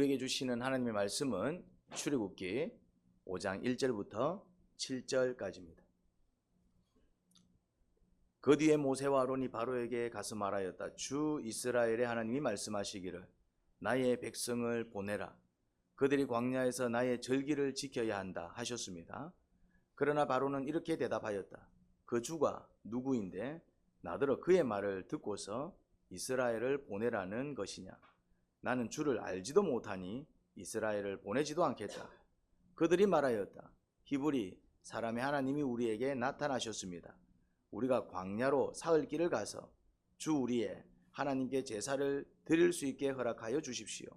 우리에게 주시는 하나님의 말씀은 출애굽기 5장 1절부터 7절까지입니다. 그 뒤에 모세와 아론이 바로에게 가서 말하였다. 주 이스라엘의 하나님이 말씀하시기를 나의 백성을 보내라. 그들이 광야에서 나의 절기를 지켜야 한다 하셨습니다. 그러나 바로는 이렇게 대답하였다. 그 주가 누구인데 나더러 그의 말을 듣고서 이스라엘을 보내라는 것이냐. 나는 주를 알지도 못하니 이스라엘을 보내지도 않겠다. 그들이 말하였다. 히브리 사람의 하나님이 우리에게 나타나셨습니다. 우리가 광야로 사흘 길을 가서 주 우리의 하나님께 제사를 드릴 수 있게 허락하여 주십시오.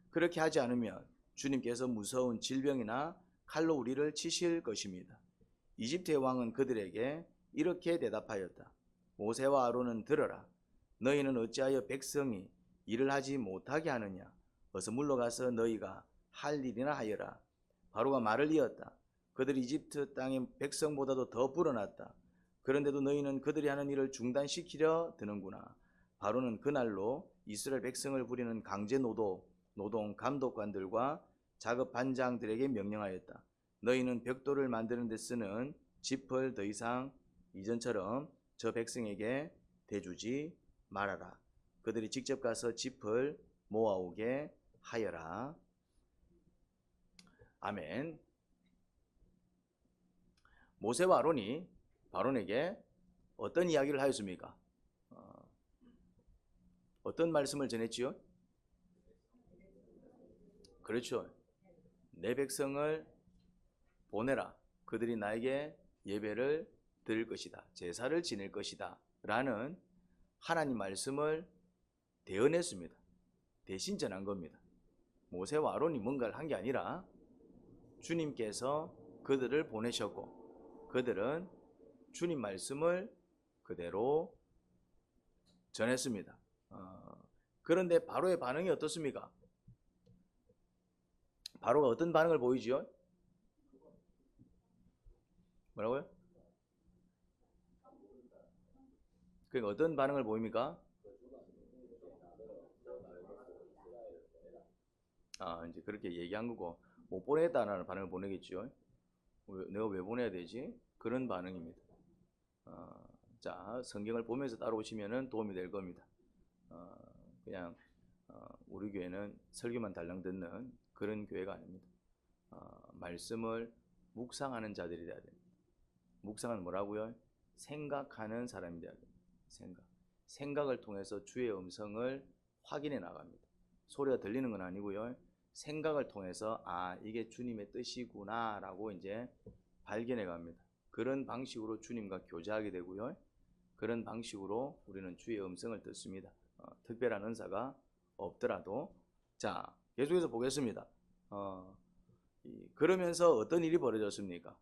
그렇게 하지 않으면 주님께서 무서운 질병이나 칼로 우리를 치실 것입니다. 이집트의 왕은 그들에게 이렇게 대답하였다. 모세와 아론은 들어라. 너희는 어찌하여 백성이 일을 하지 못하게 하느냐. 어서 물러가서 너희가 할 일이나 하여라. 바로가 말을 이었다. 그들이 이집트 땅의 백성보다도 더 불어났다. 그런데도 너희는 그들이 하는 일을 중단시키려 드는구나. 바로는 그날로 이스라엘 백성을 부리는 강제 노동 감독관들과 작업 반장들에게 명령하였다. 너희는 벽돌을 만드는 데 쓰는 짚을 더 이상 이전처럼 저 백성에게 대주지 말아라. 그들이 직접 가서 짚을 모아오게 하여라. 아멘. 모세와 아론이 바론에게 어떤 이야기를 하였습니까? 어떤 말씀을 전했지요? 그렇죠. 내 백성을 보내라. 그들이 나에게 예배를 드릴 것이다. 제사를 지낼 것이다. 라는 하나님 말씀을 대언했습니다. 대신 전한 겁니다. 모세와 아론이 뭔가를 한 게 아니라 주님께서 그들을 보내셨고 그들은 주님 말씀을 그대로 전했습니다. 그런데 바로의 반응이 어떻습니까? 바로가 어떤 반응을 보이지요? 뭐라고요? 그러니까 어떤 반응을 보입니까? 이제 그렇게 얘기한 거고 못 보내겠다는 반응을 보내겠죠. 내가 왜 보내야 되지? 그런 반응입니다. 자, 성경을 보면서 따라오시면 도움이 될 겁니다. 그냥 우리 교회는 설교만 달랑 듣는 그런 교회가 아닙니다. 말씀을 묵상하는 자들이 돼야 됩니다. 묵상은 뭐라고요? 생각하는 사람이 돼야 됩니다. 생각을 통해서 주의 음성을 확인해 나갑니다. 소리가 들리는 건 아니고요. 생각을 통해서 이게 주님의 뜻이구나 라고 이제 발견해 갑니다. 그런 방식으로 주님과 교제하게 되고요. 그런 방식으로 우리는 주의 음성을 듣습니다. 특별한 은사가 없더라도. 자, 계속해서 보겠습니다. 그러면서 어떤 일이 벌어졌습니까?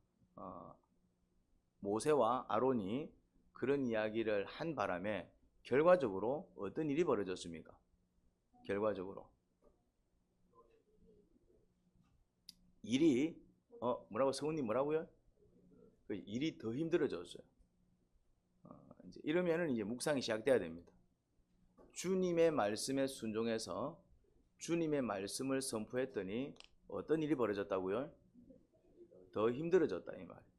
모세와 아론이 그런 이야기를 한 바람에 결과적으로 어떤 일이 벌어졌습니까? 결과적으로 일이 뭐라고 성우님 뭐라고요? 그 일이 더 힘들어졌어요. 이제 이러면은 이제 묵상이 시작돼야 됩니다. 주님의 말씀에 순종해서 주님의 말씀을 선포했더니 어떤 일이 벌어졌다고요? 더 힘들어졌다 이 말이에요.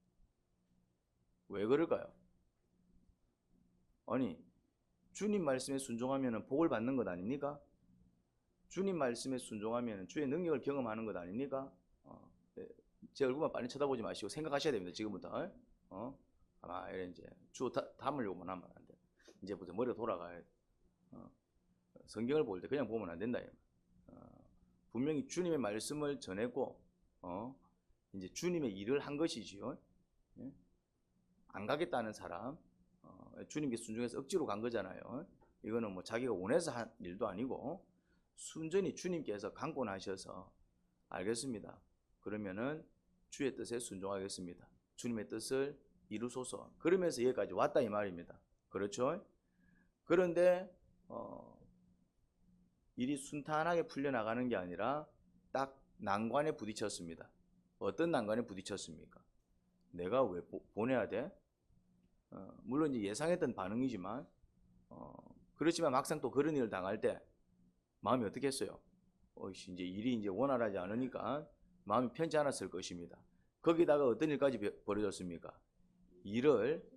왜 그럴까요? 아니, 주님 말씀에 순종하면 복을 받는 것 아닙니까? 주님 말씀에 순종하면 주의 능력을 경험하는 것 아닙니까? 제 얼굴만 빨리 쳐다보지 마시고 생각하셔야 됩니다. 지금부터. 아마 이제 주 담으려고만 하면 안 돼. 이제부터 머리가 돌아가야 돼. 성경을 볼 때 그냥 보면 안 된다. 분명히 주님의 말씀을 전했고, 이제 주님의 일을 한 것이지요. 안 가겠다는 사람, 주님께 순종해서 억지로 간 거잖아요. 이거는 뭐 자기가 원해서 한 일도 아니고, 순전히 주님께서 강권하셔서, 알겠습니다. 그러면은 주의 뜻에 순종하겠습니다. 주님의 뜻을 이루소서. 그러면서 여기까지 왔다 이 말입니다. 그렇죠? 그런데 일이 순탄하게 풀려나가는 게 아니라 딱 난관에 부딪혔습니다. 어떤 난관에 부딪혔습니까? 내가 왜 보내야 돼? 물론 이제 예상했던 반응이지만 그렇지만 막상 또 그런 일을 당할 때 마음이 어떻게 했어요? 이제 일이 이제 원활하지 않으니까 마음이 편치 않았을 것입니다. 거기다가 어떤 일까지 벌어졌습니까? 일을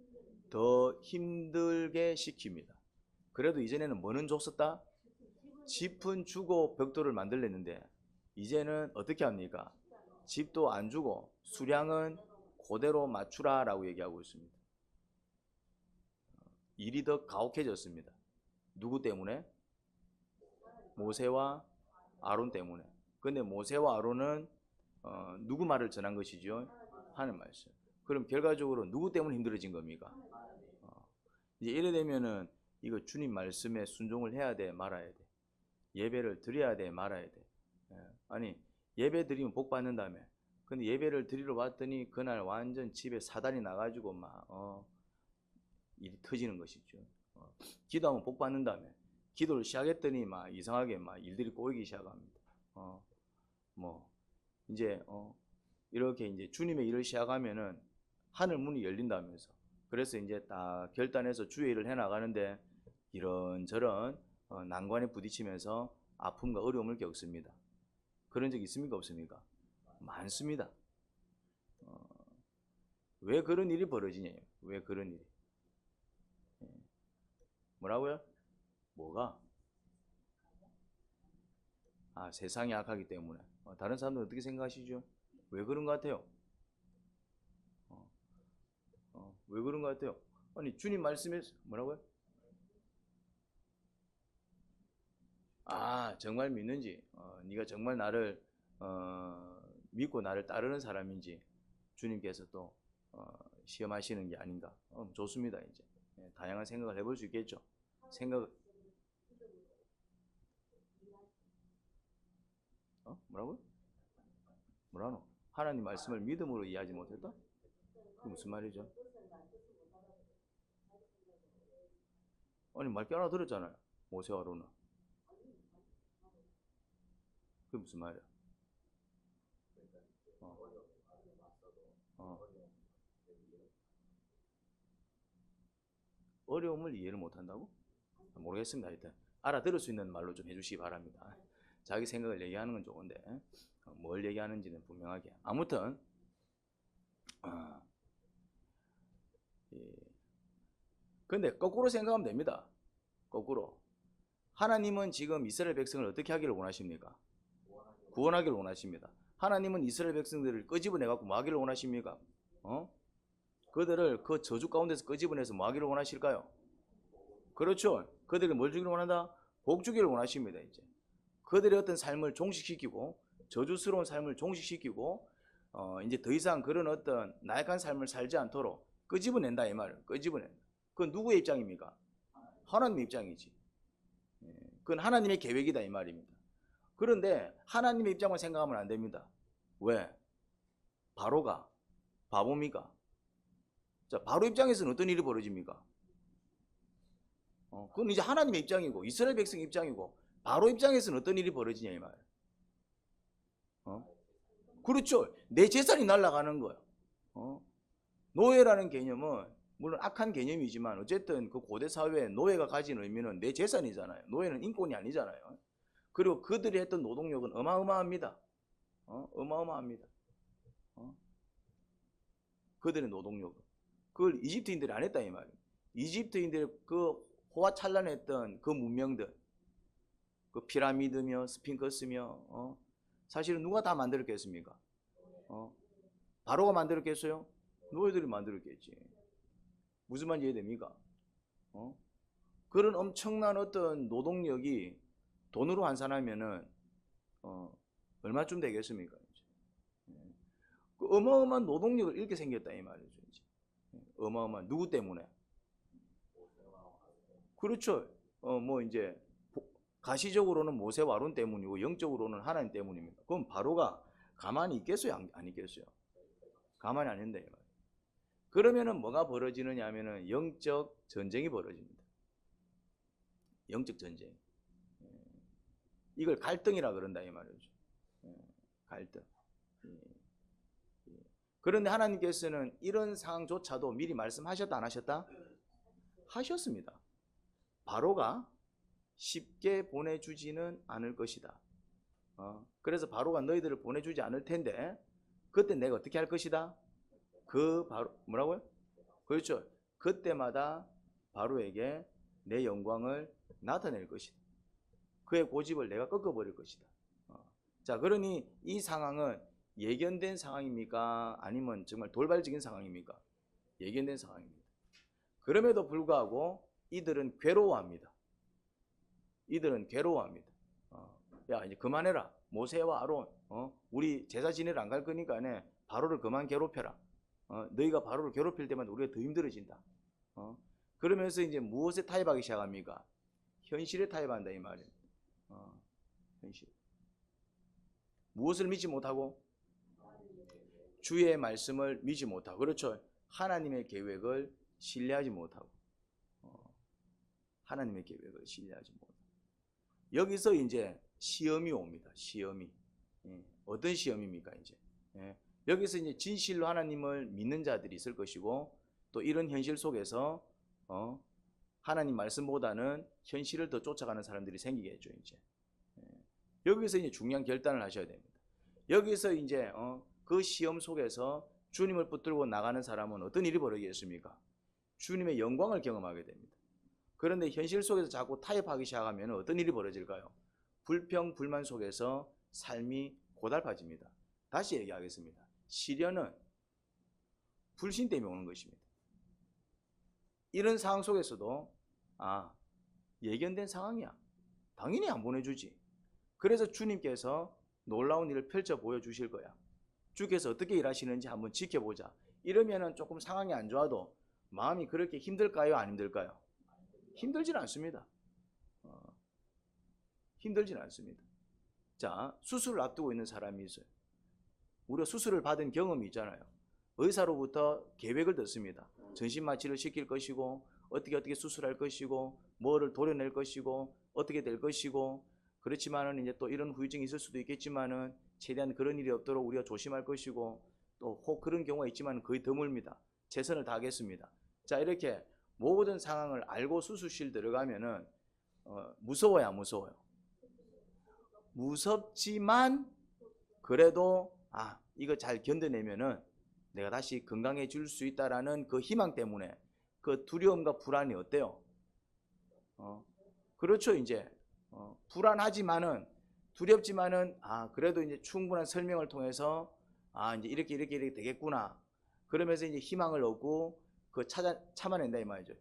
더 힘들게 시킵니다. 그래도 이전에는 뭐는 줬었다? 집은 주고 벽돌을 만들랬는데 이제는 어떻게 합니까? 집도 안 주고 수량은 그대로 맞추라 라고 얘기하고 있습니다. 일이 더 가혹해졌습니다. 누구 때문에? 모세와 아론 때문에. 근데 모세와 아론은 누구 말을 전한 것이죠? 하는 말씀. 그럼 결과적으로 누구 때문에 힘들어진 겁니까? 이제 이래 되면은 이거 주님 말씀에 순종을 해야 돼, 말아야 돼. 예배를 드려야 돼, 말아야 돼. 아니 예배 드리면 복 받는다며. 근데 예배를 드리러 왔더니 그날 완전 집에 사단이 나가지고 막 일이 터지는 것이죠. 기도하면 복 받는다며. 기도를 시작했더니 막 이상하게 막 일들이 꼬이기 시작합니다. 뭐 이제 이렇게 이제 주님의 일을 시작하면은 하늘 문이 열린다면서. 그래서 이제 딱 결단해서 주의 일을 해 나가는데 이런저런 난관에 부딪히면서 아픔과 어려움을 겪습니다. 그런 적 있습니까, 없습니까? 많습니다. 왜 그런 일이 벌어지냐? 왜 그런 일이? 뭐라고요? 뭐가? 세상이 악하기 때문에. 다른 사람들은 어떻게 생각하시죠? 왜 그런 것 같아요? 왜 그런 것 같아요? 아니 주님 말씀에 뭐라고요? 정말 믿는지, 네가 정말 나를 믿고 나를 따르는 사람인지 주님께서 또 시험하시는 게 아닌가. 좋습니다. 이제 다양한 생각을 해볼 수 있겠죠. 생각 뭐라고요? 뭐라노? 하나님 말씀을 믿음으로 이해하지 못했다? 그게 무슨 말이죠? 아니 말 껴나 들었잖아요. 모세와 아론은. 그게 무슨 말이야? 어, 어. 어려움을 이해를 못한다고? 모르겠습니다. 하여튼 알아들을 수 있는 말로 좀 해주시기 바랍니다. 자기 생각을 얘기하는 건 좋은데 뭘 얘기하는지는 분명하게. 아무튼 근데 거꾸로 생각하면 됩니다. 거꾸로. 하나님은 지금 이스라엘 백성을 어떻게 하기를 원하십니까? 구원하기를 원하십니다. 하나님은 이스라엘 백성들을 끄집어내갖고 뭐 하기를 원하십니까? 그들을 그 저주 가운데서 끄집어내서 뭐 하기를 원하실까요? 그렇죠. 그들에게 뭘 주기를 원한다? 복 주기를 원하십니다. 이제 그들의 어떤 삶을 종식시키고 저주스러운 삶을 종식시키고 이제 더 이상 그런 어떤 나약한 삶을 살지 않도록 끄집어낸다 이 말은. 끄집어낸다. 그건 누구의 입장입니까? 하나님의 입장이지. 그건 하나님의 계획이다 이 말입니다. 그런데 하나님의 입장만 생각하면 안 됩니다. 왜? 바로가 바보입니까? 자, 바로 입장에서는 어떤 일이 벌어집니까? 그건 이제 하나님의 입장이고 이스라엘 백성 입장이고 바로 입장에서는 어떤 일이 벌어지냐 이 말. 그렇죠. 내 재산이 날아가는 거야. 노예라는 개념은 물론 악한 개념이지만 어쨌든 그 고대 사회에 노예가 가진 의미는 내 재산이잖아요. 노예는 인권이 아니잖아요. 그리고 그들이 했던 노동력은 어마어마합니다. 어마어마합니다. 그들의 노동력은. 그걸 이집트인들이 안 했다 이 말이에요. 이집트인들이 그 호화찬란했던 그 문명들, 그 피라미드며 스핑크스며 사실은 누가 다 만들었겠습니까? 바로가 만들었겠어요? 노예들이 만들었겠지. 무슨 말인지 이해됩니까? 그런 엄청난 어떤 노동력이 돈으로 환산하면은 얼마쯤 되겠습니까? 그 어마어마한 노동력을 잃게 생겼다 이 말이죠. 이제. 어마어마한 누구 때문에? 그렇죠. 뭐 이제 가시적으로는 모세와 아론 때문이고 영적으로는 하나님 때문입니다. 그럼 바로가 가만히 있겠어요? 안 있겠어요? 가만히 안 있는데. 그러면은 뭐가 벌어지느냐 하면은 영적 전쟁이 벌어집니다. 영적 전쟁. 이걸 갈등이라 그런다 이 말이죠. 갈등. 그런데 하나님께서는 이런 상황조차도 미리 말씀하셨다 안 하셨다? 하셨습니다. 바로가 쉽게 보내주지는 않을 것이다. 그래서 바로가 너희들을 보내주지 않을 텐데 그때 내가 어떻게 할 것이다? 그 바로 뭐라고요? 그렇죠. 그때마다 바로에게 내 영광을 나타낼 것이다. 그의 고집을 내가 꺾어버릴 것이다. 자, 그러니 이 상황은 예견된 상황입니까? 아니면 정말 돌발적인 상황입니까? 예견된 상황입니다. 그럼에도 불구하고 이들은 괴로워합니다. 이들은 괴로워합니다. 야, 이제 그만해라. 모세와 아론, 우리 제사 지내러 안 갈 거니까 바로를 그만 괴롭혀라. 너희가 바로를 괴롭힐 때마다 우리가 더 힘들어진다. 그러면서 이제 무엇에 타협하기 시작합니까? 현실에 타협한다 이 말이에요. 현실. 무엇을 믿지 못하고? 주의 말씀을 믿지 못하고. 그렇죠. 하나님의 계획을 신뢰하지 못하고. 하나님의 계획을 신뢰하지 못하고. 여기서 이제 시험이 옵니다. 시험이. 어떤 시험입니까 이제? 여기서 이제 진실로 하나님을 믿는 자들이 있을 것이고, 또 이런 현실 속에서 하나님 말씀보다는 현실을 더 쫓아가는 사람들이 생기겠죠 이제. 여기서 이제 중요한 결단을 하셔야 됩니다. 여기서 이제 그 시험 속에서 주님을 붙들고 나가는 사람은 어떤 일이 벌어지겠습니까? 주님의 영광을 경험하게 됩니다. 그런데 현실 속에서 자꾸 타협하기 시작하면 어떤 일이 벌어질까요? 불평, 불만 속에서 삶이 고달파집니다. 다시 얘기하겠습니다. 시련은 불신 때문에 오는 것입니다. 이런 상황 속에서도 예견된 상황이야. 당연히 안 보내주지. 그래서 주님께서 놀라운 일을 펼쳐 보여주실 거야. 주께서 어떻게 일하시는지 한번 지켜보자. 이러면은 조금 상황이 안 좋아도 마음이 그렇게 힘들까요? 안 힘들까요? 힘들지는 않습니다. 힘들지는 않습니다. 자, 수술을 앞두고 있는 사람이 있어요. 우리가 수술을 받은 경험이 있잖아요. 의사로부터 계획을 듣습니다. 전신 마취를 시킬 것이고, 어떻게 수술할 것이고, 뭐를 도려낼 것이고, 어떻게 될 것이고, 그렇지만은 이제 또 이런 후유증이 있을 수도 있겠지만은 최대한 그런 일이 없도록 우리가 조심할 것이고, 또 혹 그런 경우가 있지만 거의 드뭅니다. 최선을 다하겠습니다. 자, 이렇게 모든 상황을 알고 수술실 들어가면은 무서워요, 안 무서워요? 무섭지만 그래도 이거 잘 견뎌내면은 내가 다시 건강해질 수 있다라는 그 희망 때문에 그 두려움과 불안이 어때요? 그렇죠. 이제 불안하지만은 두렵지만은 그래도 이제 충분한 설명을 통해서 이제 이렇게 되겠구나. 그러면서 이제 희망을 얻고 참아낸다 이 말이죠.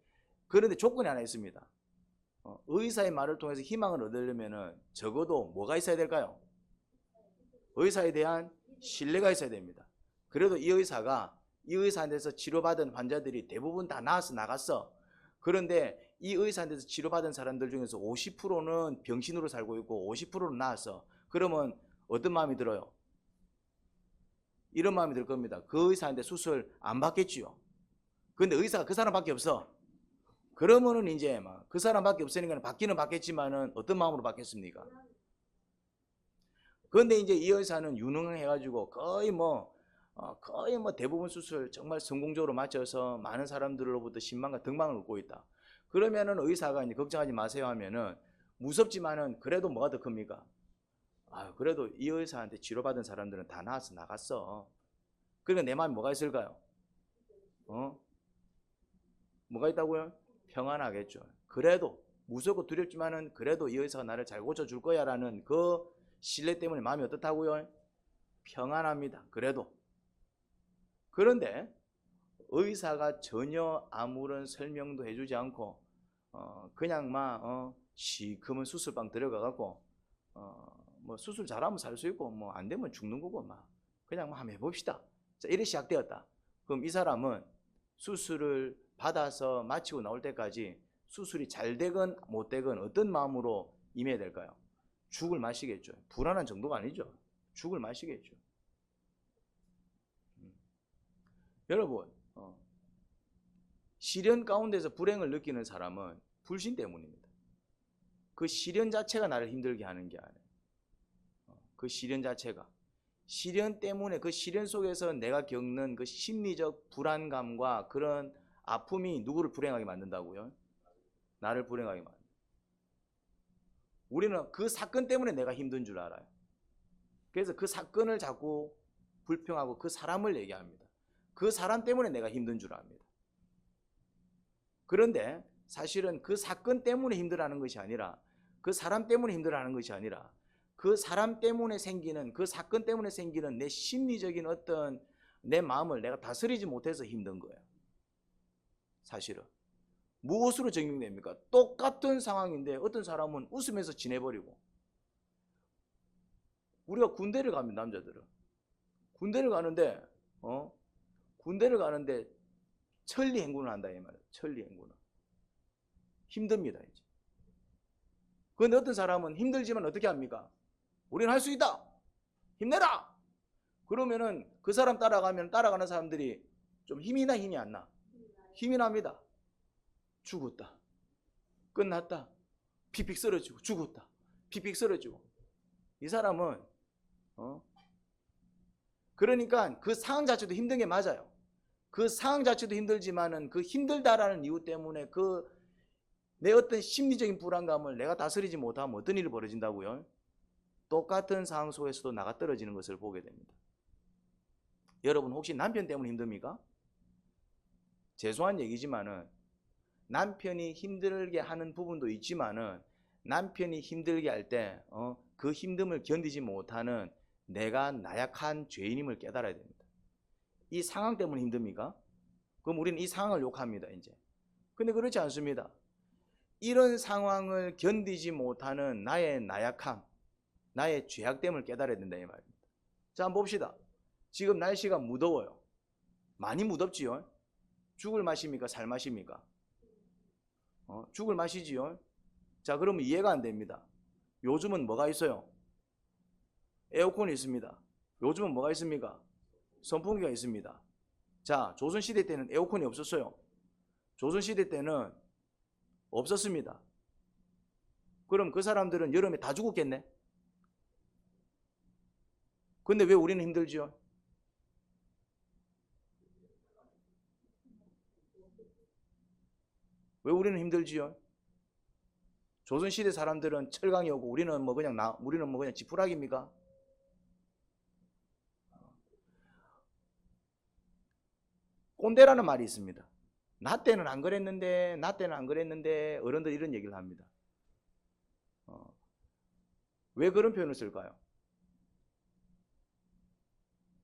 그런데 조건이 하나 있습니다. 의사의 말을 통해서 희망을 얻으려면은 적어도 뭐가 있어야 될까요? 의사에 대한 신뢰가 있어야 됩니다. 그래도 이 의사한테서 치료받은 환자들이 대부분 다 나아서 나갔어. 그런데 이 의사한테서 치료받은 사람들 중에서 50%는 병신으로 살고 있고 50%는 나았어. 그러면 어떤 마음이 들어요? 이런 마음이 들 겁니다. 그 의사한테 수술 안 받겠지요. 근데 의사가 그 사람밖에 없어. 그러면은 이제 그 사람밖에 없으니까 받기는 받겠지만은 어떤 마음으로 받겠습니까? 그런데 이제 이 의사는 유능해가지고 거의 대부분 수술 정말 성공적으로 마쳐서 많은 사람들로부터 신망과 덕망을 얻고 있다. 그러면은 의사가 이제 걱정하지 마세요 하면은 무섭지만은 그래도 뭐가 더 큽니까? 그래도 이 의사한테 치료받은 사람들은 다 나아서 나갔어. 그러니까 내 마음에 뭐가 있을까요? 뭐가 있다고요? 평안하겠죠. 그래도 무섭고 두렵지만은 그래도 이 의사가 나를 잘 고쳐줄 거야 라는 그 신뢰 때문에 마음이 어떻다고요? 평안합니다. 그래도. 그런데 의사가 전혀 아무런 설명도 해주지 않고 그냥 시커먼 수술방 들어가갖고 수술 잘하면 살 수 있고 안 되면 죽는 거고 그냥 한번 해봅시다. 자, 이래 시작되었다. 그럼 이 사람은 수술을 받아서 마치고 나올 때까지 수술이 잘 되건 못 되건 어떤 마음으로 임해야 될까요? 죽을 마시겠죠. 불안한 정도가 아니죠. 죽을 마시겠죠. 여러분, 시련 가운데서 불행을 느끼는 사람은 불신 때문입니다. 그 시련 자체가 나를 힘들게 하는 게 아니에요. 그 시련 자체가. 시련 때문에 그 시련 속에서 내가 겪는 그 심리적 불안감과 그런 아픔이 누구를 불행하게 만든다고요? 나를 불행하게 만든다. 우리는 그 사건 때문에 내가 힘든 줄 알아요. 그래서 그 사건을 자꾸 불평하고 그 사람을 얘기합니다. 그 사람 때문에 내가 힘든 줄 압니다. 그런데 사실은 그 사건 때문에 힘들어하는 것이 아니라, 그 사람 때문에 힘들어하는 것이 아니라, 그 사람 때문에 생기는, 그 사건 때문에 생기는 내 심리적인 어떤 내 마음을 내가 다스리지 못해서 힘든 거예요. 사실은 무엇으로 적용됩니까? 똑같은 상황인데 어떤 사람은 웃으면서 지내버리고, 우리가 군대를 가면 남자들은 군대를 가는데 군대를 가는데 천리 행군을 한다 이 말이에요. 천리 행군을. 힘듭니다 이제. 그런데 어떤 사람은 힘들지만 어떻게 합니까? 우리는 할 수 있다. 힘내라. 그러면은 그 사람 따라가면 따라가는 사람들이 좀 힘이 나 힘이 안 나? 힘이 납니다. 죽었다. 끝났다. 픽픽 쓰러지고 죽었다. 픽픽 쓰러지고. 이 사람은 그러니까 그 상황 자체도 힘든 게 맞아요. 그 상황 자체도 힘들지만은 그 힘들다라는 이유 때문에 그 내 어떤 심리적인 불안감을 내가 다스리지 못하면 어떤 일이 벌어진다고요? 똑같은 상황 속에서도 나가 떨어지는 것을 보게 됩니다. 여러분 혹시 남편 때문에 힘듭니까? 죄송한 얘기지만은 남편이 힘들게 하는 부분도 있지만은 남편이 힘들게 할 때 그 힘듦을 견디지 못하는 내가 나약한 죄인임을 깨달아야 됩니다. 이 상황 때문에 힘듭니까? 그럼 우리는 이 상황을 욕합니다 이제. 근데 그렇지 않습니다. 이런 상황을 견디지 못하는 나의 나약함, 나의 죄악됨을 깨달아야 된다 이 말입니다. 자, 한번 봅시다. 지금 날씨가 무더워요. 많이 무덥지요? 죽을 마십니까? 살 마십니까? 죽을 마시지요? 자, 그러면 이해가 안 됩니다. 요즘은 뭐가 있어요? 에어컨이 있습니다. 요즘은 뭐가 있습니까? 선풍기가 있습니다. 자, 조선시대 때는 에어컨이 없었어요. 조선시대 때는 없었습니다. 그럼 그 사람들은 여름에 다 죽었겠네? 근데 왜 우리는 힘들지요? 왜 우리는 힘들지요? 조선시대 사람들은 철강이 오고 우리는 뭐 그냥 지푸라기입니까? 꼰대라는 말이 있습니다. 나 때는 안 그랬는데, 나 때는 안 그랬는데, 어른들 이런 얘기를 합니다. 왜 그런 표현을 쓸까요?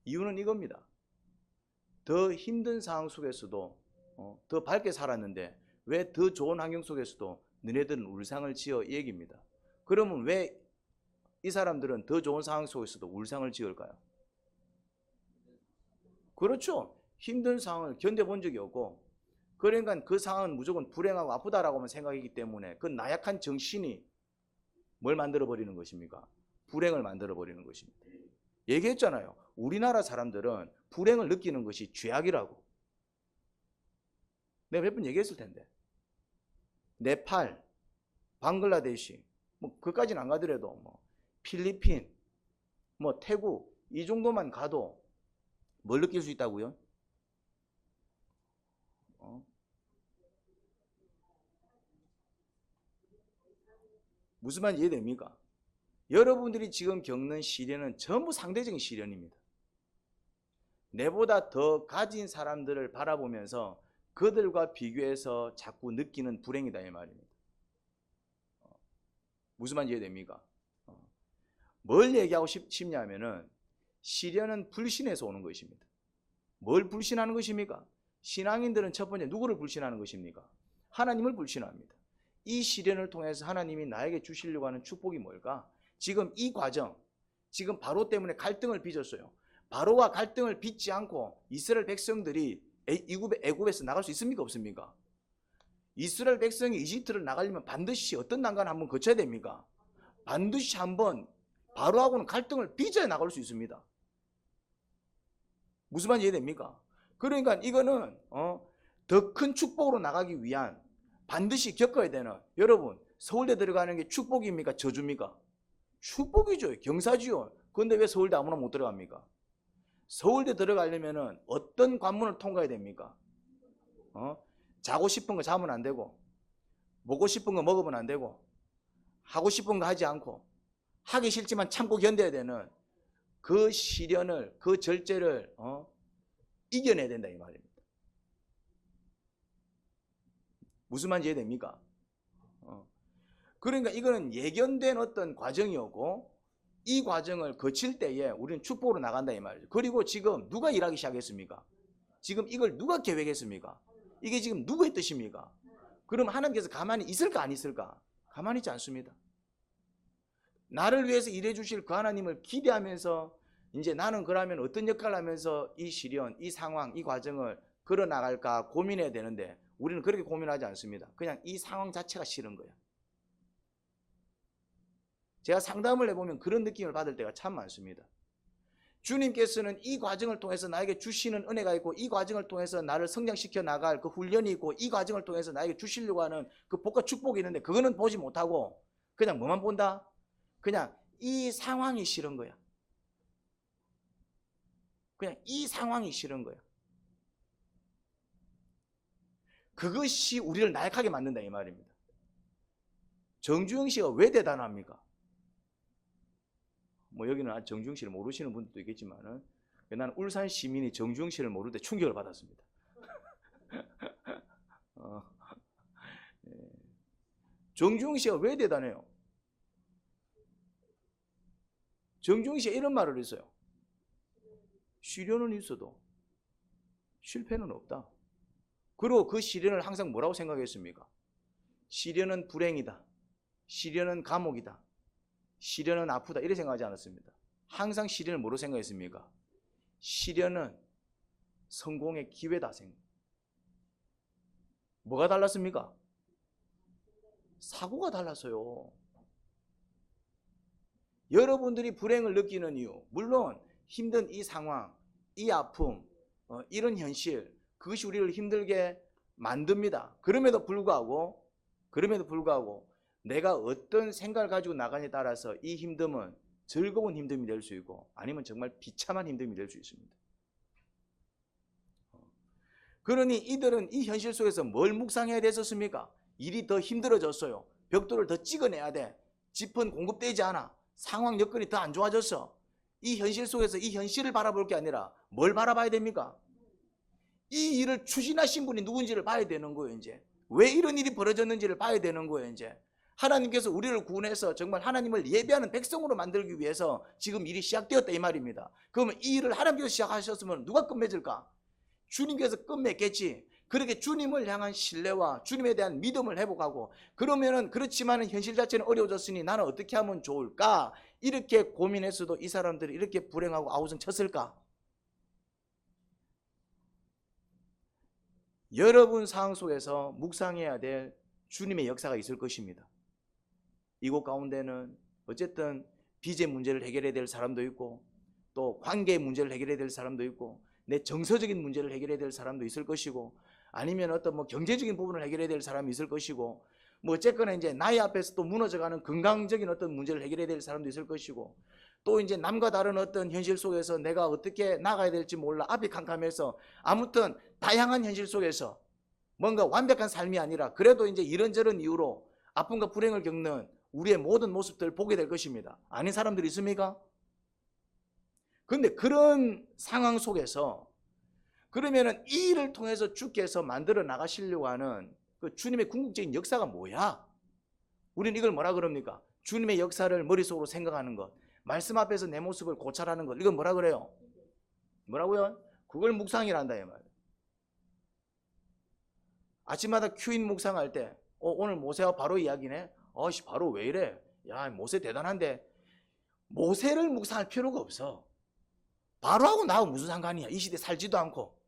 이유는 이겁니다. 더 힘든 상황 속에서도 더 밝게 살았는데 왜 더 좋은 환경 속에서도 너네들은 울상을 지어 이 얘기입니다. 그러면 왜 이 사람들은 더 좋은 상황 속에서도 울상을 지을까요? 그렇죠. 힘든 상황을 견뎌본 적이 없고, 그러니까 그 상황은 무조건 불행하고 아프다라고만 생각하기 때문에 그 나약한 정신이 뭘 만들어버리는 것입니까? 불행을 만들어버리는 것입니다. 얘기했잖아요. 우리나라 사람들은 불행을 느끼는 것이 죄악이라고. 내가 몇 번 얘기했을 텐데. 네팔, 방글라데시, 뭐 그까지는 안 가더라도 뭐 필리핀, 뭐 태국 이 정도만 가도 뭘 느낄 수 있다고요? 무슨 말인지 이해됩니까? 여러분들이 지금 겪는 시련은 전부 상대적인 시련입니다. 내보다 더 가진 사람들을 바라보면서 그들과 비교해서 자꾸 느끼는 불행이다 이 말입니다. 무슨 말인지 이해됩니까? 뭘 얘기하고 싶냐면은 시련은 불신에서 오는 것입니다. 뭘 불신하는 것입니까? 신앙인들은 첫 번째 누구를 불신하는 것입니까? 하나님을 불신합니다. 이 시련을 통해서 하나님이 나에게 주시려고 하는 축복이 뭘까? 지금 이 과정, 지금 바로 때문에 갈등을 빚었어요. 바로와 갈등을 빚지 않고 이스라엘 백성들이 애굽에서 나갈 수 있습니까? 없습니까? 이스라엘 백성이 이집트를 나가려면 반드시 어떤 난관을 한번 거쳐야 됩니까? 반드시 한번 바로하고는 갈등을 빚어야 나갈 수 있습니다. 무슨 말인지 이해됩니까? 그러니까 이거는 더 큰 축복으로 나가기 위한 반드시 겪어야 되는, 여러분 서울대 들어가는 게 축복입니까? 저주입니까? 축복이죠. 경사지요. 그런데 왜 서울대 아무나 못 들어갑니까? 서울대 들어가려면 어떤 관문을 통과해야 됩니까? 자고 싶은 거 자면 안 되고, 먹고 싶은 거 먹으면 안 되고, 하고 싶은 거 하지 않고, 하기 싫지만 참고 견뎌야 되는 그 시련을, 그 절제를 이겨내야 된다 이 말입니다. 무슨 말인지 이해됩니까? 그러니까 이거는 예견된 어떤 과정이었고 이 과정을 거칠 때에 우리는 축복으로 나간다 이 말이죠. 그리고 지금 누가 일하기 시작했습니까? 지금 이걸 누가 계획했습니까? 이게 지금 누구의 뜻입니까? 그럼 하나님께서 가만히 있을까 안 있을까? 가만히 있지 않습니다. 나를 위해서 일해 주실 그 하나님을 기대하면서 이제 나는 그러면 어떤 역할을 하면서 이 시련, 이 상황, 이 과정을 걸어 나갈까 고민해야 되는데 우리는 그렇게 고민하지 않습니다. 그냥 이 상황 자체가 싫은 거야. 제가 상담을 해보면 그런 느낌을 받을 때가 참 많습니다. 주님께서는 이 과정을 통해서 나에게 주시는 은혜가 있고 이 과정을 통해서 나를 성장시켜 나갈 그 훈련이 있고 이 과정을 통해서 나에게 주시려고 하는 그 복과 축복이 있는데 그거는 보지 못하고 그냥 뭐만 본다? 그냥 이 상황이 싫은 거야. 그냥 이 상황이 싫은 거야. 그것이 우리를 나약하게 만든다 이 말입니다. 정주영 씨가 왜 대단합니까? 뭐 여기는 정주영 씨를 모르시는 분들도 있겠지만은 나는 울산 시민이 정주영 씨를 모를 때 충격을 받았습니다. 정주영 씨가 왜 대단해요? 정주영 씨가 이런 말을 했어요. 시련은 있어도 실패는 없다. 그리고 그 시련을 항상 뭐라고 생각했습니까? 시련은 불행이다. 시련은 감옥이다. 시련은 아프다. 이렇게 생각하지 않았습니다. 항상 시련을 뭐로 생각했습니까? 시련은 성공의 기회다. 뭐가 달랐습니까? 사고가 달랐어요. 여러분들이 불행을 느끼는 이유, 물론 힘든 이 상황, 이 아픔, 이런 현실, 그것이 우리를 힘들게 만듭니다. 그럼에도 불구하고 내가 어떤 생각을 가지고 나가냐에 따라서 이 힘듦은 즐거운 힘듦이 될 수 있고 아니면 정말 비참한 힘듦이 될 수 있습니다. 그러니 이들은 이 현실 속에서 뭘 묵상해야 됐었습니까? 일이 더 힘들어졌어요. 벽돌을 더 찍어내야 돼. 집은 공급되지 않아. 상황 여건이 더 안 좋아졌어. 이 현실 속에서 이 현실을 바라볼 게 아니라 뭘 바라봐야 됩니까? 이 일을 추진하신 분이 누군지를 봐야 되는 거예요. 이제 왜 이런 일이 벌어졌는지를 봐야 되는 거예요. 이제 하나님께서 우리를 구원해서 정말 하나님을 예배하는 백성으로 만들기 위해서 지금 일이 시작되었다 이 말입니다. 그러면 이 일을 하나님께서 시작하셨으면 누가 끝맺을까? 주님께서 끝맺겠지. 그렇게 주님을 향한 신뢰와 주님에 대한 믿음을 회복하고 그러면은 그렇지만은 현실 자체는 어려워졌으니 나는 어떻게 하면 좋을까? 이렇게 고민했어도 이 사람들이 이렇게 불행하고 아우성 쳤을까? 여러분 상황 속에서 묵상해야 될 주님의 역사가 있을 것입니다. 이곳 가운데는 어쨌든 빚의 문제를 해결해야 될 사람도 있고 또 관계의 문제를 해결해야 될 사람도 있고 내 정서적인 문제를 해결해야 될 사람도 있을 것이고 아니면 어떤 뭐 경제적인 부분을 해결해야 될 사람이 있을 것이고 뭐 어쨌거나 이제 나의 앞에서 또 무너져가는 건강적인 어떤 문제를 해결해야 될 사람도 있을 것이고 또 이제 남과 다른 어떤 현실 속에서 내가 어떻게 나가야 될지 몰라 앞이 캄캄해서 아무튼 다양한 현실 속에서 뭔가 완벽한 삶이 아니라 그래도 이제 이런저런 이유로 아픔과 불행을 겪는 우리의 모든 모습들을 보게 될 것입니다. 아닌 사람들이 있습니까? 그런데 그런 상황 속에서 그러면은 이 일을 통해서 주께서 만들어 나가시려고 하는 그 주님의 궁극적인 역사가 뭐야? 우리는 이걸 뭐라 그럽니까? 주님의 역사를 머릿속으로 생각하는 것, 말씀 앞에서 내 모습을 고찰하는 것, 이건 뭐라 그래요? 뭐라고요? 그걸 묵상이란다 이 말이에요. 아침마다 큐인 묵상할 때 오늘 모세와 바로 이야기네. 바로 왜 이래? 야, 모세 대단한데. 모세를 묵상할 필요가 없어. 바로하고 나하고 무슨 상관이야? 이 시대 살지도 않고.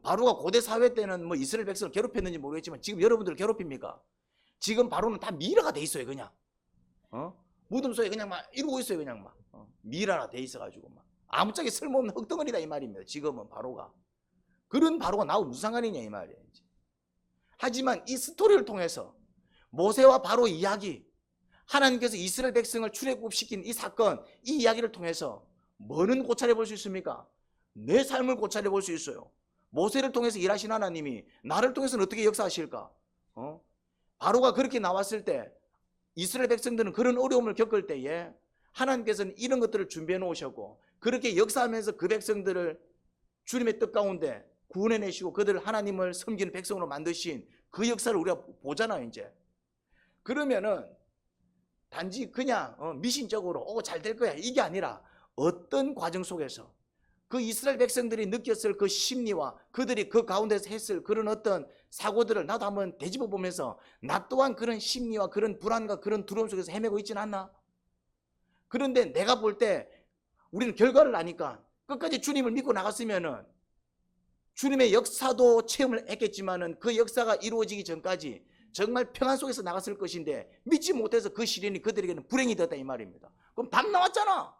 바로가 고대 사회 때는 뭐 이스라엘 백성을 괴롭혔는지 모르겠지만 지금 여러분들을 괴롭힙니까? 지금 바로는 다 미라가 돼 있어요. 그냥 무덤 속에 그냥 막 이러고 있어요. 그냥 막 미라가 돼 있어가지고 막 아무짝에 쓸모없는 흙덩어리다 이 말입니다. 지금은 바로가. 그런 바로가 나하고 무슨 상관이냐 이 말이에요. 하지만 이 스토리를 통해서 모세와 바로 이야기, 하나님께서 이스라엘 백성을 출애굽시킨 이 사건, 이 이야기를 통해서 뭐는 고찰해 볼 수 있습니까? 내 삶을 고찰해 볼 수 있어요. 모세를 통해서 일하신 하나님이 나를 통해서는 어떻게 역사하실까? 바로가 그렇게 나왔을 때 이스라엘 백성들은 그런 어려움을 겪을 때에 하나님께서는 이런 것들을 준비해 놓으셨고 그렇게 역사하면서 그 백성들을 주님의 뜻 가운데 구원해내시고 그들을 하나님을 섬기는 백성으로 만드신 그 역사를 우리가 보잖아요. 이제 그러면은 단지 그냥 미신적으로 잘 될 거야 이게 아니라 어떤 과정 속에서 그 이스라엘 백성들이 느꼈을 그 심리와 그들이 그 가운데서 했을 그런 어떤 사고들을 나도 한번 되짚어 보면서 나 또한 그런 심리와 그런 불안과 그런 두려움 속에서 헤매고 있지는 않나? 그런데 내가 볼 때 우리는 결과를 아니까 끝까지 주님을 믿고 나갔으면은 주님의 역사도 체험을 했겠지만은 그 역사가 이루어지기 전까지 정말 평안 속에서 나갔을 것인데 믿지 못해서 그 시련이 그들에게는 불행이 되었다 이 말입니다. 그럼 답 나왔잖아.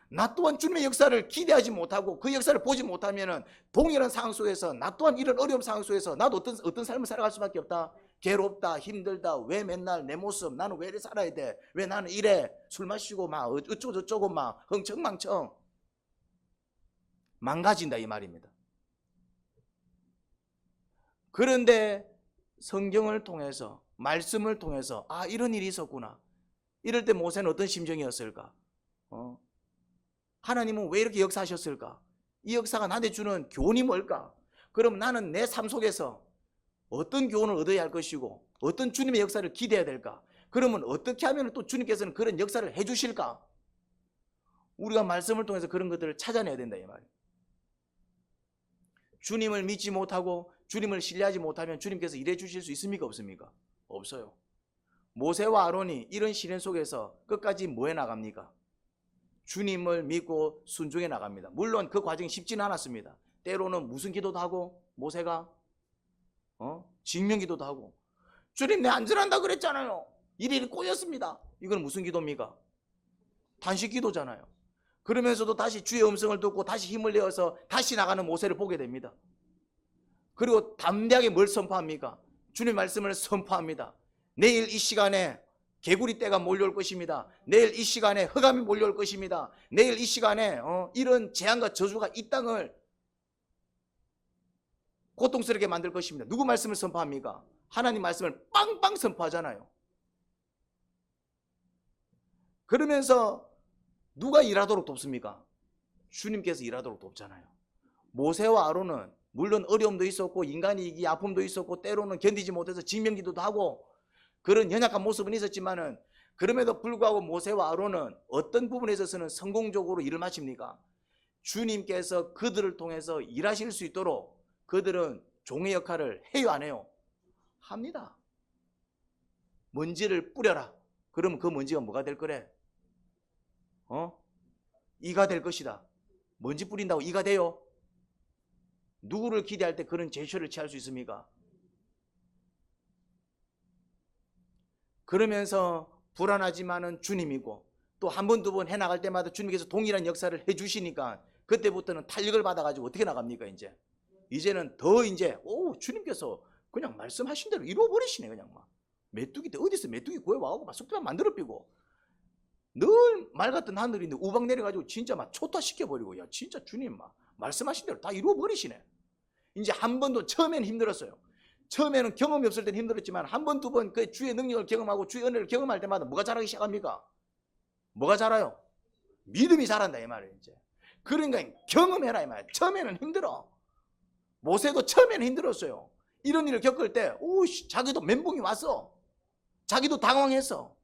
나 또한 주님의 역사를 기대하지 못하고 그 역사를 보지 못하면은 동일한 상황 속에서 나 또한 이런 어려운 상황 속에서 나도 어떤 삶을 살아갈 수밖에 없다. 괴롭다, 힘들다, 왜 맨날 내 모습, 나는 왜 이래 살아야 돼? 왜 나는 이래? 술 마시고 막 어쩌고 저쩌고 막 흥청망청 망가진다 이 말입니다. 그런데 성경을 통해서 말씀을 통해서 이런 일이 있었구나. 이럴 때 모세는 어떤 심정이었을까? 하나님은 왜 이렇게 역사하셨을까? 이 역사가 나한테 주는 교훈이 뭘까? 그럼 나는 내 삶 속에서 어떤 교훈을 얻어야 할 것이고 어떤 주님의 역사를 기대해야 될까? 그러면 어떻게 하면 또 주님께서는 그런 역사를 해주실까? 우리가 말씀을 통해서 그런 것들을 찾아내야 된다 이 말이에요. 주님을 믿지 못하고 주님을 신뢰하지 못하면 주님께서 일해 주실 수 있습니까? 없습니까? 없어요. 모세와 아론이 이런 시련 속에서 끝까지 뭐 해 나갑니까? 주님을 믿고 순종해 나갑니다. 물론 그 과정이 쉽지는 않았습니다. 때로는 무슨 기도도 하고 모세가 직면기도도 하고 주님 내 안전한다 그랬잖아요. 일이 꼬였습니다. 이건 무슨 기도입니까? 단식기도잖아요. 그러면서도 다시 주의 음성을 듣고 다시 힘을 내어서 다시 나가는 모세를 보게 됩니다. 그리고 담대하게 뭘 선포합니까? 주님의 말씀을 선포합니다. 내일 이 시간에 개구리 떼가 몰려올 것입니다. 내일 이 시간에 흑암이 몰려올 것입니다. 내일 이 시간에 이런 재앙과 저주가 이 땅을 고통스럽게 만들 것입니다. 누구 말씀을 선포합니까? 하나님 말씀을 빵빵 선포하잖아요. 그러면서 누가 일하도록 돕습니까? 주님께서 일하도록 돕잖아요. 모세와 아론은 물론 어려움도 있었고 인간이기 아픔도 있었고 때로는 견디지 못해서 직면기도도 하고 그런 연약한 모습은 있었지만은 그럼에도 불구하고 모세와 아론은 어떤 부분에 있어서는 성공적으로 일을 마칩니까? 주님께서 그들을 통해서 일하실 수 있도록 그들은 종의 역할을 해요 안 해요? 합니다. 먼지를 뿌려라. 그러면 그 먼지가 뭐가 될 거래? 이가 될 것이다. 먼지 뿌린다고 이가 돼요? 누구를 기대할 때 그런 제스처를 취할 수 있습니까? 그러면서 불안하지만은 주님이고 또 한 번, 두 번 해나갈 때마다 주님께서 동일한 역사를 해주시니까 그때부터는 탄력을 받아가지고 어떻게 나갑니까? 이제는 더 주님께서 그냥 말씀하신 대로 이루어버리시네. 그냥 막 메뚜기 때 어디서 메뚜기 구해와가고 막 쑥대만 만들어 피고 늘 말 같은 하늘인데 우박 내려가지고 진짜 막 초토화시켜버리고 야 진짜 주님 막 말씀하신 대로 다 이루어버리시네. 이제 한 번도 처음에는 힘들었어요. 처음에는 경험이 없을 때는 힘들었지만 한 번, 두 번 그 주의 능력을 경험하고 주의 은혜를 경험할 때마다 뭐가 자라기 시작합니까? 뭐가 자라요? 믿음이 자란다 이 말이에요. 그러니까 경험해라 이 말이에요. 처음에는 힘들어. 모세도 처음에는 힘들었어요. 이런 일을 겪을 때 자기도 멘붕이 왔어. 자기도 당황했어.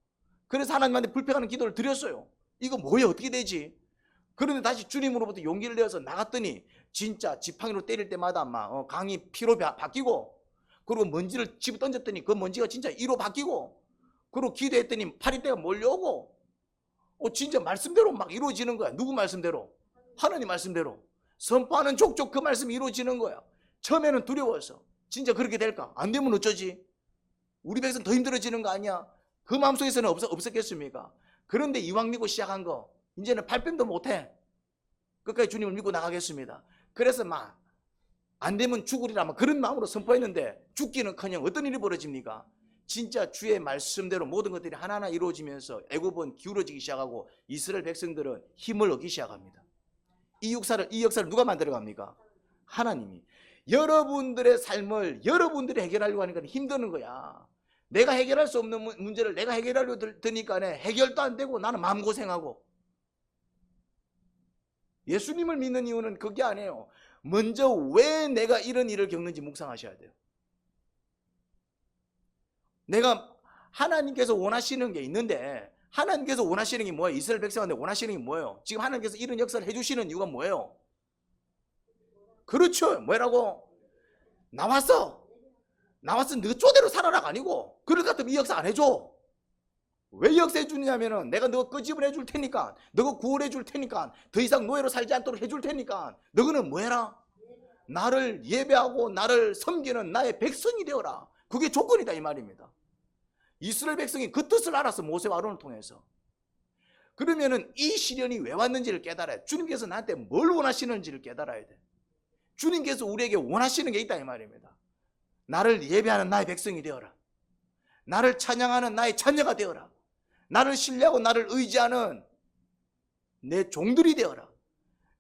그래서 하나님한테 불평하는 기도를 드렸어요. 이거 뭐야 어떻게 되지? 그런데 다시 주님으로부터 용기를 내어서 나갔더니 진짜 지팡이로 때릴 때마다 막 강이 피로 바뀌고 그리고 먼지를 집어 던졌더니 그 먼지가 진짜 이로 바뀌고 그리고 기도했더니 파리떼가 몰려오고 진짜 말씀대로 막 이루어지는 거야. 누구 말씀대로? 하나님 말씀대로. 선포하는 족족 그 말씀이 이루어지는 거야. 처음에는 두려워서 진짜 그렇게 될까? 안 되면 어쩌지? 우리 백성 더 힘들어지는 거 아니야? 그 마음속에서는 없었겠습니까? 그런데 이왕 믿고 시작한 거 이제는 발뺌도 못해. 끝까지 주님을 믿고 나가겠습니다. 그래서 막 안 되면 죽으리라 막 그런 마음으로 선포했는데 죽기는커녕 어떤 일이 벌어집니까? 진짜 주의 말씀대로 모든 것들이 하나하나 이루어지면서 애굽은 기울어지기 시작하고 이스라엘 백성들은 힘을 얻기 시작합니다. 이 역사를 누가 만들어갑니까? 하나님이. 여러분들의 삶을 여러분들이 해결하려고 하니까 힘드는 거야. 내가 해결할 수 없는 문제를 내가 해결하려고 드니까 해결도 안 되고 나는 마음고생하고 예수님을 믿는 이유는 그게 아니에요. 먼저 왜 내가 이런 일을 겪는지 묵상하셔야 돼요. 내가 하나님께서 원하시는 게 있는데, 하나님께서 원하시는 게 뭐예요? 이스라엘 백성한테 원하시는 게 뭐예요? 지금 하나님께서 이런 역사를 해주시는 이유가 뭐예요? 그렇죠. 뭐라고? 나왔어. 너 쪼대로 살아라가 아니고, 그럴 것 같으면 이 역사 안 해줘. 왜 이 역사 해주냐면은 내가 너 끄집어 해줄 테니까, 너가 구원해 줄 테니까, 더 이상 노예로 살지 않도록 해줄 테니까, 너는 뭐 해라? 나를 예배하고 나를 섬기는 나의 백성이 되어라. 그게 조건이다 이 말입니다. 이스라엘 백성이 그 뜻을 알았어. 모세와 아론을 통해서. 그러면은 이 시련이 왜 왔는지를 깨달아야 돼. 주님께서 나한테 뭘 원하시는지를 깨달아야 돼. 주님께서 우리에게 원하시는 게 있다 이 말입니다. 나를 예배하는 나의 백성이 되어라. 나를 찬양하는 나의 자녀가 되어라. 나를 신뢰하고 나를 의지하는 내 종들이 되어라.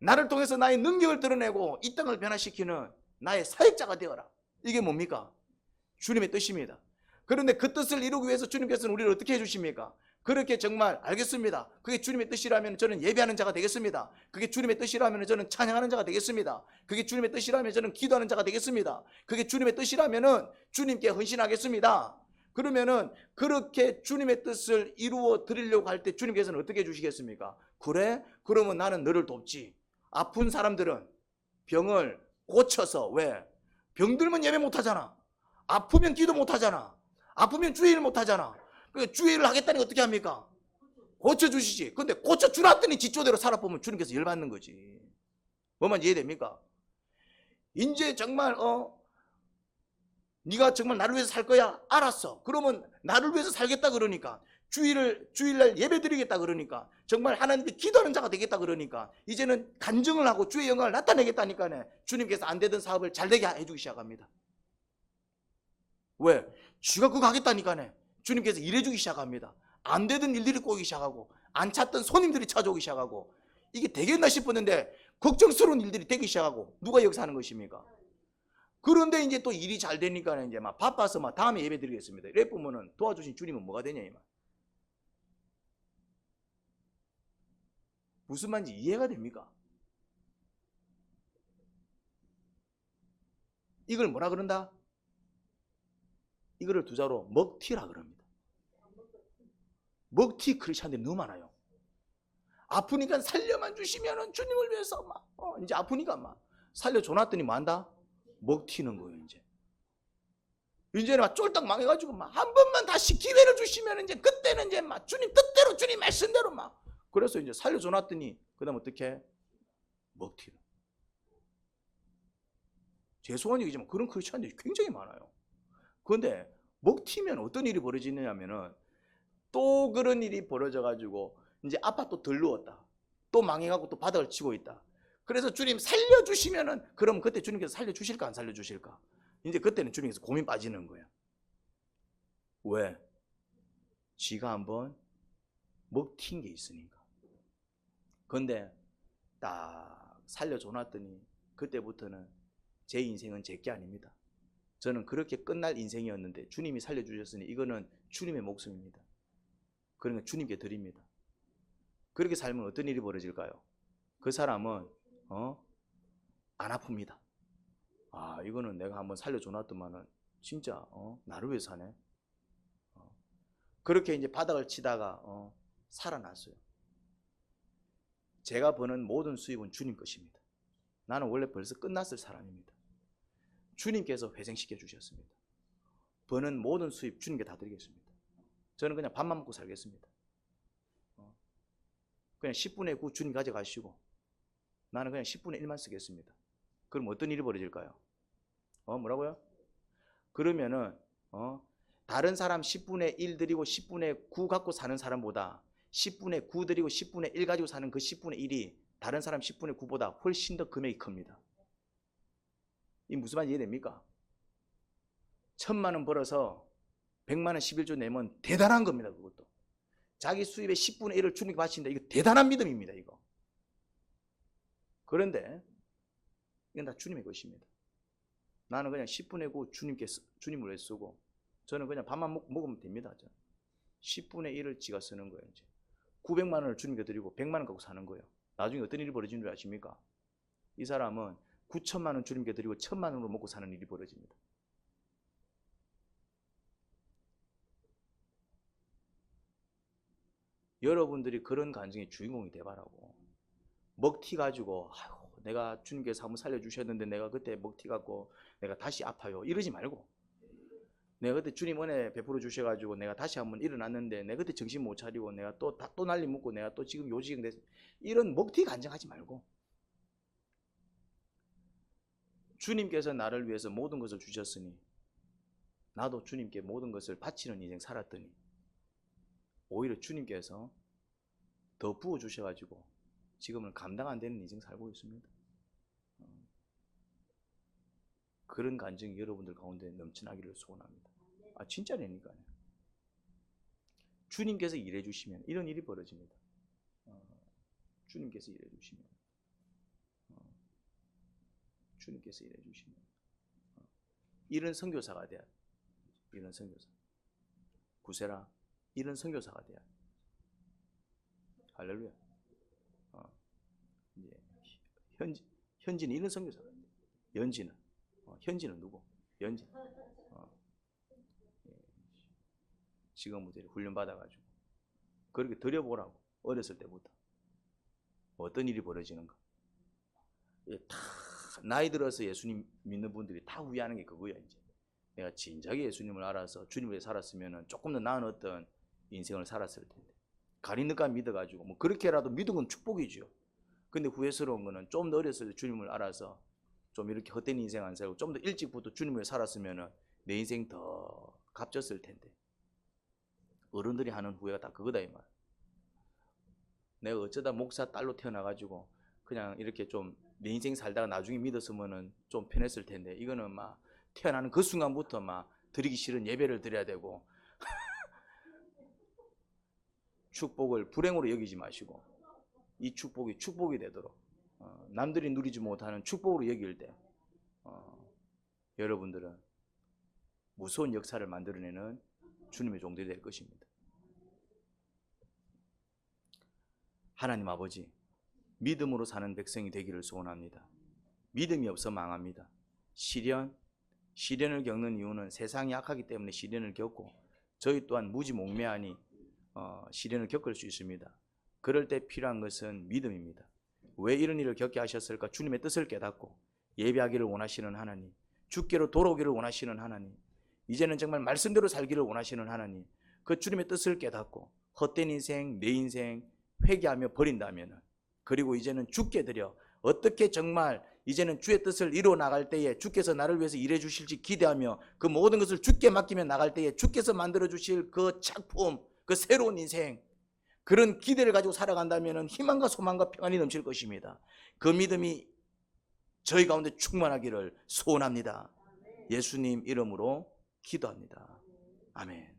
나를 통해서 나의 능력을 드러내고 이 땅을 변화시키는 나의 사역자가 되어라. 이게 뭡니까? 주님의 뜻입니다. 그런데 그 뜻을 이루기 위해서 주님께서는 우리를 어떻게 해주십니까? 그렇게 정말 알겠습니다. 그게 주님의 뜻이라면 저는 예배하는 자가 되겠습니다. 그게 주님의 뜻이라면 저는 찬양하는 자가 되겠습니다. 그게 주님의 뜻이라면 저는 기도하는 자가 되겠습니다. 그게 주님의 뜻이라면 주님께 헌신하겠습니다. 그러면은 그렇게 주님의 뜻을 이루어 드리려고 할 때 주님께서는 어떻게 해주시겠습니까? 그래? 그러면 나는 너를 돕지. 아픈 사람들은 병을 고쳐서, 왜? 병들면 예배 못하잖아. 아프면 기도 못하잖아. 아프면 주의를 못하잖아. 그러니까 주의를 하겠다니 어떻게 합니까? 고쳐주시지. 근데 고쳐주놨더니 지조대로 살아보면 주님께서 열받는 거지. 뭐만 이해됩니까? 이제 정말 네가 정말 나를 위해서 살 거야? 알았어. 그러면 나를 위해서 살겠다 그러니까, 주일날 예배 드리겠다 그러니까, 정말 하나님께 기도하는 자가 되겠다 그러니까, 이제는 간증을 하고 주의 영광을 나타내겠다니까네. 주님께서 안 되던 사업을 잘 되게 해주기 시작합니다. 왜? 쥐가 그거 하겠다니까네. 주님께서 일해주기 시작합니다. 안 되던 일들이 꼬이기 시작하고, 안 찾던 손님들이 찾아오기 시작하고, 이게 되겠나 싶었는데 걱정스러운 일들이 되기 시작하고, 누가 여기서 하는 것입니까? 그런데 이제 또 일이 잘 되니까 이제 막 바빠서 막 다음에 예배 드리겠습니다. 이래 보면은 도와주신 주님은 뭐가 되냐, 이 말. 무슨 말인지 이해가 됩니까? 이걸 뭐라 그런다? 이거를 두 자로 먹튀라 그럽니다. 먹튀 크리스찬들이 너무 많아요. 아프니까 살려만 주시면은 주님을 위해서 막 이제 아프니까 막 살려줘놨더니 뭐 한다? 먹튀는 거예요. 이제는 막 쫄딱 망해가지고 막 한 번만 다시 기회를 주시면 이제 그때는 이제 막 주님 뜻대로 주님 말씀대로 막, 그래서 이제 살려줘놨더니 그다음 어떻게? 먹튀는. 죄송한 얘기지만 그런 크리스찬들이 굉장히 많아요. 그런데 먹튀면 어떤 일이 벌어지느냐면은, 또 그런 일이 벌어져가지고 이제 아빠 또 덜 누웠다. 또 망해가고 또 바닥을 치고 있다. 그래서 주님 살려주시면은, 그럼 그때 주님께서 살려주실까 안 살려주실까? 이제 그때는 주님께서 고민 빠지는 거야. 왜? 지가 한번 먹튄 게 있으니까. 그런데 딱 살려줘놨더니 그때부터는 제 인생은 제 게 아닙니다. 저는 그렇게 끝날 인생이었는데 주님이 살려주셨으니 이거는 주님의 목숨입니다. 그러니까 주님께 드립니다. 그렇게 살면 어떤 일이 벌어질까요? 그 사람은 안 아픕니다. 아, 이거는 내가 한번 살려줘놨더만은 진짜 나를 위해서 사네. 그렇게 이제 바닥을 치다가 살아났어요. 제가 버는 모든 수입은 주님 것입니다. 나는 원래 벌써 끝났을 사람입니다. 주님께서 회생시켜 주셨습니다. 버는 모든 수입 주님께 다 드리겠습니다. 저는 그냥 밥만 먹고 살겠습니다. 그냥 10분의 9 주님 가져가시고 나는 그냥 10분의 1만 쓰겠습니다. 그럼 어떤 일이 벌어질까요? 뭐라고요? 그러면은 다른 사람 10분의 1 드리고 10분의 9 갖고 사는 사람보다 10분의 9 드리고 10분의 1 가지고 사는 그 10분의 1이 다른 사람 10분의 9보다 훨씬 더 금액이 큽니다. 이 무슨 말인지 이해됩니까? 1,000만 원 벌어서 100만 원 11조 내면 대단한 겁니다. 그것도 자기 수입의 10분의 1을 주님께 바친다. 이거 대단한 믿음입니다. 이거. 그런데 이건 다 주님의 것입니다. 나는 그냥 10분의 9 주님을 위해 쓰고 저는 그냥 밥만 먹으면 됩니다. 10분의 1을 지가 쓰는 거예요. 이제 900만 원을 주님께 드리고 100만 원 갖고 사는 거예요. 나중에 어떤 일이 벌어지는 줄 아십니까? 이 사람은 9천만 원 주님께 드리고 1,000만 원으로 먹고 사는 일이 벌어집니다. 여러분들이 그런 간증의 주인공이 되바라고. 먹튀 가지고 아유, 내가 주님께서 한번 살려주셨는데 내가 그때 먹튀 갖고 내가 다시 아파요 이러지 말고, 내가 그때 주님 은혜 베풀어 주셔가지고 내가 다시 한번 일어났는데 내가 그때 정신 못 차리고 내가 또 난리 묻고 내가 또 지금 요지경 됐어, 이런 먹튀 간증하지 말고, 주님께서 나를 위해서 모든 것을 주셨으니 나도 주님께 모든 것을 바치는 인생 살았더니 오히려 주님께서 더 부어주셔가지고 지금은 감당 안 되는 인생 살고 있습니다. 그런 간증이 여러분들 가운데 넘쳐나기를 소원합니다. 아, 진짜라니까요. 주님께서 일해 주시면 이런 일이 벌어집니다. 주님께서 일해 주시면, 주님께서 일해 주시면 이런 선교사가 돼야, 이런 선교사, 구세라 이런 선교사가 돼야. 할렐루야. 이제 현진이 이런 선교사가 돼야. 연진은, 현진은 누구? 연진. 지금부터 훈련 받아가지고 그렇게 드려보라고. 어렸을 때부터 어떤 일이 벌어지는가. 다 나이 들어서 예수님 믿는 분들이 다 후회하는 게 그거야. 이제 내가 진작에 예수님을 알아서 주님을 살았으면 조금 더 나은 어떤 인생을 살았을 텐데, 가리니까 믿어가지고 뭐 그렇게라도 믿은 건 축복이죠. 근데 후회스러운 거는 좀 더 어렸을 때 주님을 알아서 좀 이렇게 헛된 인생 안 살고 좀 더 일찍부터 주님을 살았으면 내 인생 더 값졌을 텐데. 어른들이 하는 후회가 다 그거다 이 말. 내가 어쩌다 목사 딸로 태어나가지고 그냥 이렇게 좀 내 인생 살다가 나중에 믿었으면은 좀 편했을 텐데, 이거는 막 태어나는 그 순간부터 막 드리기 싫은 예배를 드려야 되고 축복을 불행으로 여기지 마시고 이 축복이 축복이 되도록 남들이 누리지 못하는 축복으로 여길 때 여러분들은 무서운 역사를 만들어내는 주님의 종들이 될 것입니다. 하나님 아버지, 믿음으로 사는 백성이 되기를 소원합니다. 믿음이 없어 망합니다. 시련을 겪는 이유는 세상이 약하기 때문에 시련을 겪고 저희 또한 무지몽매하니 시련을 겪을 수 있습니다. 그럴 때 필요한 것은 믿음입니다. 왜 이런 일을 겪게 하셨을까? 주님의 뜻을 깨닫고 예배하기를 원하시는 하나님, 주께로 돌아오기를 원하시는 하나님, 이제는 정말 말씀대로 살기를 원하시는 하나님, 그 주님의 뜻을 깨닫고 헛된 인생, 내 인생 회개하며 버린다면, 그리고 이제는 주께 드려 어떻게 정말 이제는 주의 뜻을 이루어 나갈 때에 주께서 나를 위해서 일해 주실지 기대하며 그 모든 것을 주께 맡기며 나갈 때에 주께서 만들어 주실 그 작품, 그 새로운 인생, 그런 기대를 가지고 살아간다면 희망과 소망과 평안이 넘칠 것입니다. 그 믿음이 저희 가운데 충만하기를 소원합니다. 예수님 이름으로 기도합니다. 아멘.